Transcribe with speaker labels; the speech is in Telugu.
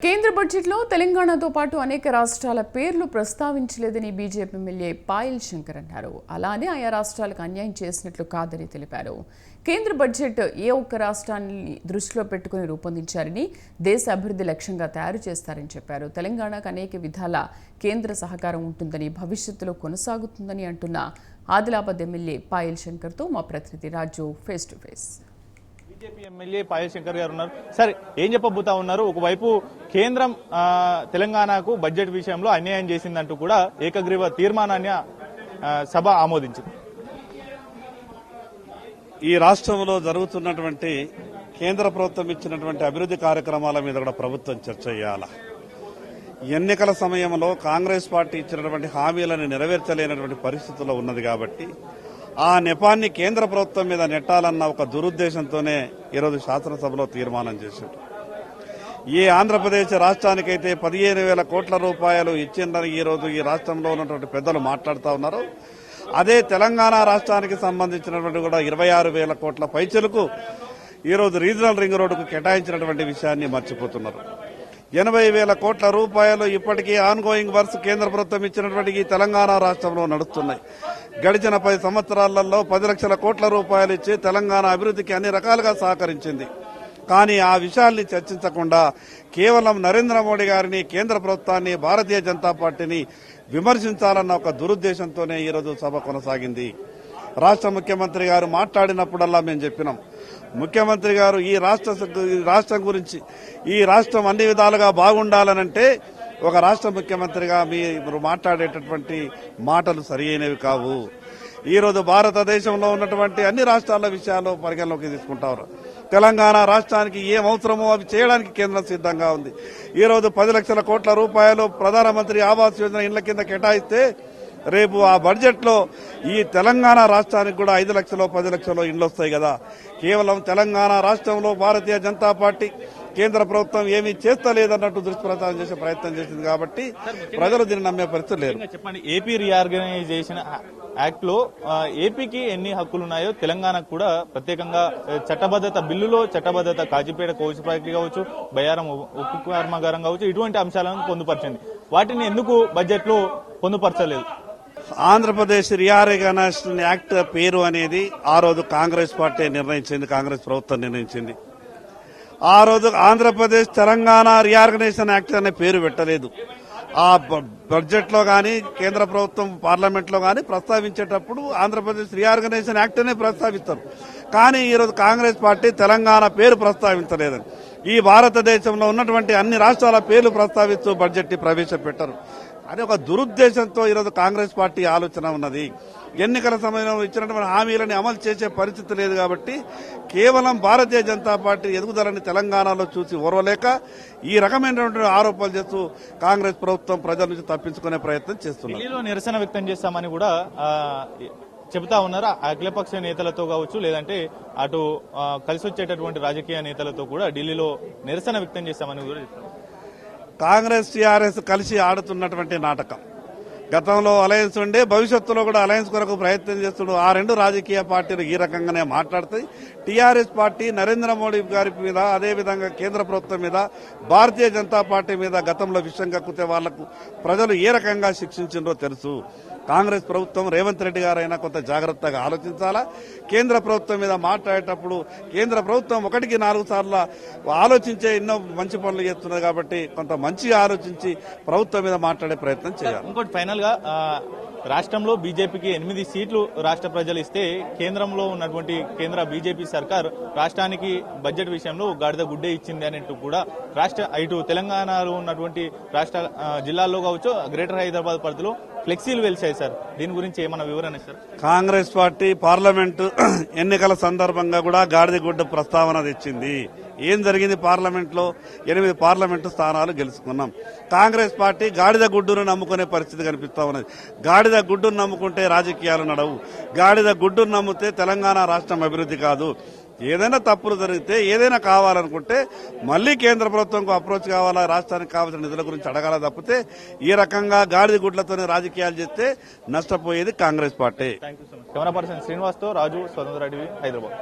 Speaker 1: కేంద్ర బడ్జెట్లో తెలంగాణతో పాటు అనేక రాష్ట్రాల పేర్లు ప్రస్తావించలేదని బీజేపీ ఎమ్మెల్యే పాయల్ శంకర్ అన్నారు. అలానే ఆయా రాష్ట్రాలకు అన్యాయం చేసినట్లు కాదని తెలిపారు. కేంద్ర బడ్జెట్ ఏ ఒక్క రాష్ట్రాన్ని దృష్టిలో పెట్టుకుని రూపొందించారని, దేశ అభివృద్ధి లక్ష్యంగా తయారు చేస్తారని చెప్పారు. తెలంగాణకు అనేక విధాల కేంద్ర సహకారం ఉంటుందని, భవిష్యత్తులో కొనసాగుతుందని అంటున్న ఆదిలాబాద్ ఎమ్మెల్యే పాయల్ శంకర్తో మా ప్రతినిధి Raju face to face.
Speaker 2: BJP MLA Payal Shankar garu ఉన్నారు. సరే, ఏం చెప్పబోతా ఉన్నారు? ఒకవైపు కేంద్రం తెలంగాణకు బడ్జెట్ విషయంలో అన్యాయం చేసిందంటూ కూడా ఏకగ్రీవ తీర్మానాన్ని సభ ఆమోదించింది.
Speaker 3: ఈ రాష్ట్రంలో జరుగుతున్నటువంటి కేంద్ర ప్రభుత్వం ఇచ్చినటువంటి అభివృద్ధి కార్యక్రమాల మీద కూడా ప్రభుత్వం చర్చ చేయాలి. ఎన్నికల సమయంలో కాంగ్రెస్ పార్టీ ఇచ్చినటువంటి హామీలను నెరవేర్చలేనటువంటి పరిస్థితుల్లో ఉన్నది కాబట్టి ఆ నెపాన్ని కేంద్ర ప్రభుత్వం మీద నెట్టాలన్న ఒక దురుద్దేశంతోనే ఈరోజు శాసనసభలో తీర్మానం చేశారు. ఏ ఆంధ్రప్రదేశ్ రాష్ట్రానికైతే 15,000 కోట్ల రూపాయలు ఇచ్చిందని ఈరోజు ఈ రాష్ట్రంలో ఉన్నటువంటి పెద్దలు మాట్లాడుతూ ఉన్నారు, అదే తెలంగాణ రాష్ట్రానికి సంబంధించినటువంటి కూడా 26,000 కోట్ల పైచలకు ఈరోజు రీజనల్ రింగ్ రోడ్డుకు కేటాయించినటువంటి విషయాన్ని మర్చిపోతున్నారు. 80,000 కోట్ల రూపాయలు ఇప్పటికీ ఆన్ గోయింగ్ వర్క్స్ కేంద్ర ప్రభుత్వం ఇచ్చినటువంటి ఈ తెలంగాణ రాష్ట్రంలో నడుస్తున్నాయి. గడిచిన 10 సంవత్సరాలలో 10 లక్షల కోట్ల రూపాయలు ఇచ్చి తెలంగాణ అభివృద్ధికి అన్ని రకాలుగా సహకరించింది. కానీ ఆ విషయాల్ని చర్చించకుండా కేవలం నరేంద్ర మోడీ గారిని, కేంద్ర ప్రభుత్వాన్ని, భారతీయ జనతా పార్టీని విమర్శించాలన్న ఒక దురుద్దేశంతోనే ఈరోజు సభ కొనసాగింది. రాష్ట్ర ముఖ్యమంత్రి గారు మాట్లాడినప్పుడల్లా మేము చెప్పినాం, ముఖ్యమంత్రి గారు ఈ రాష్ట్రం గురించి, ఈ రాష్ట్రం అన్ని విధాలుగా బాగుండాలనంటే ఒక రాష్ట్ర ముఖ్యమంత్రిగా మీరు మాట్లాడేటటువంటి మాటలు సరియైనవి కావు. ఈరోజు భారతదేశంలో ఉన్నటువంటి అన్ని రాష్ట్రాల విషయాలు పరిగణలోకి తీసుకుంటారు. తెలంగాణ రాష్ట్రానికి ఏం అవసరమో అవి చేయడానికి కేంద్రం సిద్ధంగా ఉంది. ఈరోజు 10 లక్షల కోట్ల రూపాయలు ప్రధానమంత్రి ఆవాస్ యోజన ఇండ్ల కింద కేటాయిస్తే రేపు ఆ బడ్జెట్ లో ఈ తెలంగాణ రాష్ట్రానికి కూడా 5 లక్షలు 10 లక్షలు ఇండ్లు వస్తాయి కదా. కేవలం తెలంగాణ రాష్ట్రంలో భారతీయ జనతా పార్టీ, కేంద్ర ప్రభుత్వం ఏమీ చేస్తలేదన్నట్టు దుష్ప్రచారం చేసే ప్రయత్నం చేసింది కాబట్టి ప్రజలు దీన్ని నమ్మే పరిస్థితి లేరు.
Speaker 2: చెప్పండి, ఏపీ రీఆర్గనైజేషన్ యాక్ట్ లో ఏపీకి ఎన్ని హక్కులు ఉన్నాయో తెలంగాణకు కూడా ప్రత్యేకంగా చట్టబద్దత బిల్లులో చట్టబద్దత కాజీపేట కోచ్ ఫ్యాక్టరీ కావచ్చు, బయ్యారం ఉక్కు కర్మాగారం కావచ్చు, ఇటువంటి అంశాలను పొందుపరిచింది. వాటిని ఎందుకు బడ్జెట్ లో పొందుపరచలేదు?
Speaker 3: ఆంధ్రప్రదేశ్ రీఆర్గనైజేషన్ యాక్ట్ పేరు అనేది ఆ రోజు కాంగ్రెస్ పార్టీ నిర్ణయించింది, కాంగ్రెస్ ప్రభుత్వం నిర్ణయించింది. ఆ రోజు ఆంధ్రప్రదేశ్ తెలంగాణ రీఆర్గనైజేషన్ యాక్ట్ అనే పేరు పెట్టలేదు. ఆ బడ్జెట్ లో గాని కేంద్ర ప్రభుత్వం పార్లమెంట్ లో గాని ప్రస్తావించేటప్పుడు ఆంధ్రప్రదేశ్ రీఆర్గనైజేషన్ యాక్ట్ అనే ప్రస్తావిస్తారు. కానీ ఈరోజు కాంగ్రెస్ పార్టీ తెలంగాణ పేరు ప్రస్తావించలేదని, ఈ భారతదేశంలో ఉన్నటువంటి అన్ని రాష్ట్రాల పేర్లు ప్రస్తావిస్తూ బడ్జెట్ ని ప్రవేశపెట్టారు అని ఒక దురుద్దేశంతో ఈరోజు కాంగ్రెస్ పార్టీ ఆలోచన ఉన్నది. ఎన్నికల సమయంలో ఇచ్చినటువంటి హామీలను అమలు చేసే పరిస్థితి లేదు కాబట్టి కేవలం భారతీయ జనతా పార్టీ ఎదుగుదలని తెలంగాణలో చూసి ఓర్వలేక ఈ రకమైనటువంటి ఆరోపణలు చేస్తూ కాంగ్రెస్ ప్రభుత్వం ప్రజల నుంచి తప్పించుకునే ప్రయత్నం చేస్తున్నారు.
Speaker 2: ఢిల్లీలో నిరసన వ్యక్తం చేస్తామని కూడా చెబుతా ఉన్నారు. అఖిలపక్ష నేతలతో కావచ్చు, లేదంటే అటు కలిసి వచ్చేటటువంటి రాజకీయ నేతలతో కూడా ఢిల్లీలో నిరసన వ్యక్తం చేస్తామని కూడా చెప్తారు.
Speaker 3: కాంగ్రెస్ టీఆర్ఎస్ కలిసి ఆడుతున్నటువంటి నాటకం. గతంలో అలయన్స్ ఉండే, భవిష్యత్తులో కూడా అలయన్స్ కొరకు ప్రయత్నం చేస్తున్న ఆ రెండు రాజకీయ పార్టీలు ఈ రకంగానే మాట్లాడుతాయి. టీఆర్ఎస్ పార్టీ నరేంద్ర మోడీ గారి మీద, అదేవిధంగా కేంద్ర ప్రభుత్వం మీద, భారతీయ జనతా పార్టీ మీద గతంలో విషయం కక్కితే వాళ్లకు ప్రజలు ఏ రకంగా శిక్షించిందో తెలుసు. కాంగ్రెస్ ప్రభుత్వం, రేవంత్ రెడ్డి గారైనా కొంత జాగ్రత్తగా ఆలోచించాలా. కేంద్ర ప్రభుత్వం మీద మాట్లాడేటప్పుడు కేంద్ర ప్రభుత్వం 1కి 4 సార్లు ఆలోచించే ఎన్నో మంచి పనులు చేస్తున్నది కాబట్టి కొంత మంచిగా ఆలోచించి ప్రభుత్వం మీద మాట్లాడే ప్రయత్నం చేయాలి.
Speaker 2: ఇంకోటి ఫైనల్ గా రాష్ట్రంలో బీజేపీకి 8 సీట్లు రాష్ట్ర ప్రజలు ఇస్తే కేంద్రంలో ఉన్నటువంటి కేంద్ర బీజేపీ సర్కార్ రాష్ట్రానికి బడ్జెట్ విషయంలో గాడిద గుడ్డే ఇచ్చింది అనేట్టు కూడా ఇటు తెలంగాణలో ఉన్నటువంటి రాష్ట్ర జిల్లాల్లో కావచ్చు, గ్రేటర్ హైదరాబాద్ పరిధిలో ఫ్లెక్సీలు వెలిశాయి సార్. దీని గురించి ఏమైనా వివరణ సార్?
Speaker 3: కాంగ్రెస్ పార్టీ పార్లమెంటు ఎన్నికల సందర్భంగా కూడా గాడిద గుడ్డ ప్రస్తావన తెచ్చింది. ఏం జరిగింది? పార్లమెంట్ లో 8 పార్లమెంటు స్థానాలు గెలుచుకున్నాం. కాంగ్రెస్ పార్టీ గాడిద గుడ్డును నమ్ముకునే పరిస్థితి కనిపిస్తా ఉన్నది. గాడిద గుడ్డును నమ్ముకుంటే రాజకీయాలు నడవు. గాడిద గుడ్డును నమ్మితే తెలంగాణ రాష్ట్రం అభివృద్ధి కాదు. ఏదైనా తప్పులు జరిగితే, ఏదైనా కావాలనుకుంటే మళ్లీ కేంద్ర ప్రభుత్వంకు అప్రోచ్ కావాలా, రాష్ట్రానికి కావాల్సిన నిధుల గురించి అడగాల తప్పితే ఈ రకంగా గాడిద గుడ్లతోనే రాజకీయాలు చేస్తే నష్టపోయేది Congress party.
Speaker 2: Camera person Srinivas తో రాజు, స్వతంత్ర టీవీ, హైదరాబాద్.